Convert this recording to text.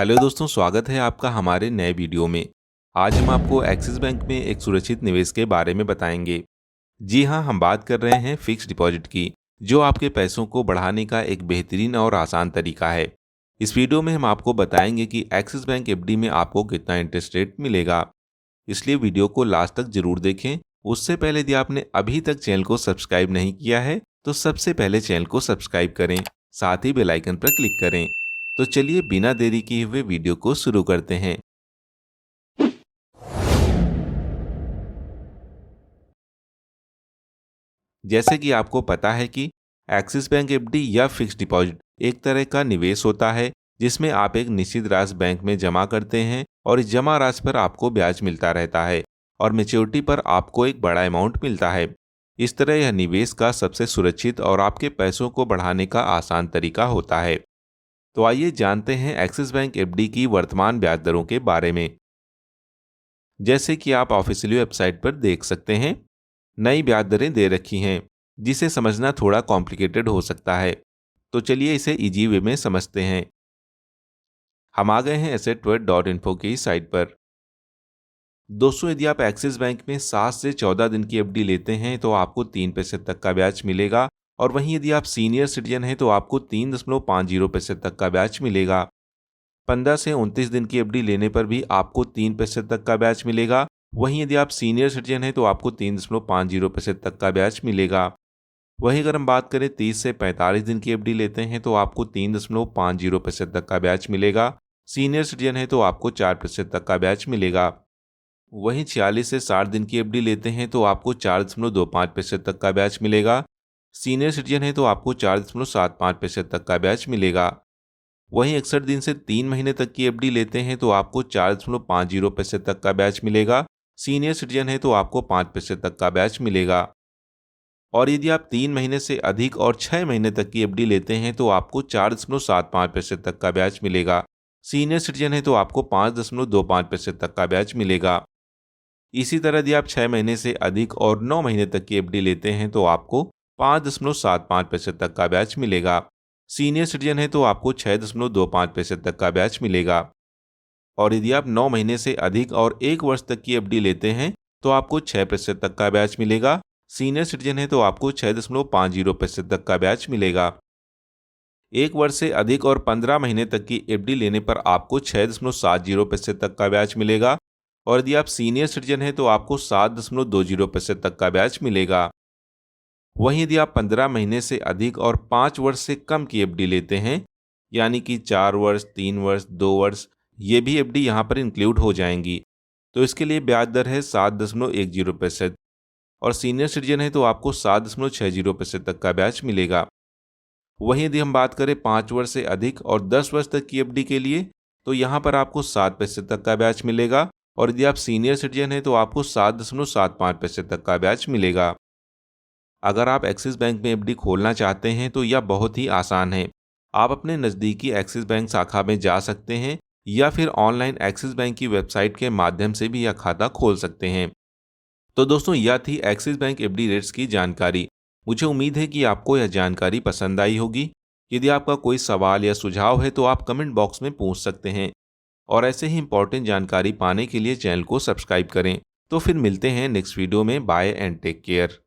Hello दोस्तों, स्वागत है आपका हमारे नए वीडियो में। आज हम आपको एक्सिस बैंक में एक सुरक्षित निवेश के बारे में बताएंगे। जी हाँ, हम बात कर रहे हैं फिक्स डिपॉजिट की, जो आपके पैसों को बढ़ाने का एक बेहतरीन और आसान तरीका है। इस वीडियो में हम आपको बताएंगे कि एक्सिस बैंक एफडी में आपको कितना इंटरेस्ट रेट मिलेगा, इसलिए वीडियो को लास्ट तक जरूर देखें। उससे पहले यदि आपने अभी तक चैनल को सब्सक्राइब नहीं किया है तो सबसे पहले चैनल को सब्सक्राइब करें, साथ ही बेल आइकन पर क्लिक करें। तो चलिए बिना देरी किए हुए वीडियो को शुरू करते हैं। जैसे कि आपको पता है कि एक्सिस बैंक एफडी या फिक्स्ड डिपॉजिट एक तरह का निवेश होता है, जिसमें आप एक निश्चित राशि बैंक में जमा करते हैं और इस जमा राशि पर आपको ब्याज मिलता रहता है और मैच्योरिटी पर आपको एक बड़ा अमाउंट मिलता है। इस तरह यह निवेश का सबसे सुरक्षित और आपके पैसों को बढ़ाने का आसान तरीका होता है। तो आइए जानते हैं एक्सिस बैंक एफडी की वर्तमान ब्याज दरों के बारे में। जैसे कि आप ऑफिशियल वेबसाइट पर देख सकते हैं, नई ब्याज दरें दे रखी हैं, जिसे समझना थोड़ा कॉम्प्लिकेटेड हो सकता है। तो चलिए इसे इजी वे में समझते हैं। हम आ गए हैं assetworth.info की साइट पर। दोस्तों, यदि आप एक्सिस बैंक में 7 से 14 दिन की एफडी लेते हैं तो आपको 3% तक का ब्याज मिलेगा, और वहीं यदि आप सीनियर सिटीजन हैं तो आपको 3.50% तक का ब्याज मिलेगा। 15 से 29 दिन की एफडी लेने पर भी आपको 3% तक का ब्याज मिलेगा। वहीं यदि आप सीनियर सिटीजन हैं तो आपको 3.50% तक का ब्याज मिलेगा। वहीं अगर हम बात करें 30 से 45 दिन की एफडी लेते हैं तो आपको 3.50% तक का ब्याज मिलेगा। सीनियर सिटीजन है तो आपको 4% तक का ब्याज मिलेगा। वहीं 46 से 60 दिन की एफडी लेते हैं तो आपको 4.25% तक का ब्याज मिलेगा। सीनियर सिटीजन है तो आपको 4.75% तक का ब्याज मिलेगा। वहीं 61 दिन से 3 महीने तक की एफडी लेते हैं तो आपको 4.50% तक का ब्याज मिलेगा। सीनियर सिटीजन है तो आपको 5% तक का ब्याज मिलेगा। और यदि आप 3 महीने से अधिक और 6 महीने तक की एफडी लेते हैं तो आपको 4.75% तक का ब्याज मिलेगा। सीनियर सिटीजन है तो आपको 5.25% तक का ब्याज मिलेगा। इसी तरह यदि आप 6 महीने से अधिक और 9 महीने तक की एफडी लेते हैं तो आपको 5.75% तक का ब्याज मिलेगा। सीनियर सिटीजन है तो आपको 6.25% तक का ब्याज मिलेगा। और यदि आप 9 महीने से अधिक और 1 वर्ष तक की एफडी लेते हैं तो आपको 6% तक का ब्याज मिलेगा। सीनियर सिटीजन है तो आपको 6.50% तक का ब्याज मिलेगा। 1 वर्ष से अधिक और 15 महीने तक की एफडी लेने पर आपको 6.70% तक का ब्याज मिलेगा। और यदि आप सीनियर सिटीजन हैं तो आपको 7.20% तक का ब्याज मिलेगा। वहीं यदि आप 15 महीने से अधिक और 5 वर्ष से कम की एफडी लेते हैं, यानी कि 4 वर्ष, 3 वर्ष, 2 वर्ष, ये भी एफडी यहाँ पर इंक्लूड हो जाएंगी, तो इसके लिए ब्याज दर है 7.10%। और सीनियर सिटीजन है तो आपको 7.60% तक का ब्याज मिलेगा। वहीं यदि हम बात करें 5 वर्ष से अधिक और 10 वर्ष तक की एफडी के लिए, तो यहाँ पर आपको 7% तक का ब्याज मिलेगा। और यदि आप सीनियर सिटीजन हैं तो आपको 7.75% तक का ब्याज मिलेगा। अगर आप एक्सिस बैंक में एफडी खोलना चाहते हैं तो यह बहुत ही आसान है। आप अपने नज़दीकी एक्सिस बैंक शाखा में जा सकते हैं या फिर ऑनलाइन एक्सिस बैंक की वेबसाइट के माध्यम से भी यह खाता खोल सकते हैं। तो दोस्तों, यह थी एक्सिस बैंक एफडी रेट्स की जानकारी। मुझे उम्मीद है कि आपको यह जानकारी पसंद आई होगी। यदि आपका कोई सवाल या सुझाव है तो आप कमेंट बॉक्स में पूछ सकते हैं। और ऐसे ही इंपॉर्टेंट जानकारी पाने के लिए चैनल को सब्सक्राइब करें। तो फिर मिलते हैं नेक्स्ट वीडियो में। Bye and take care.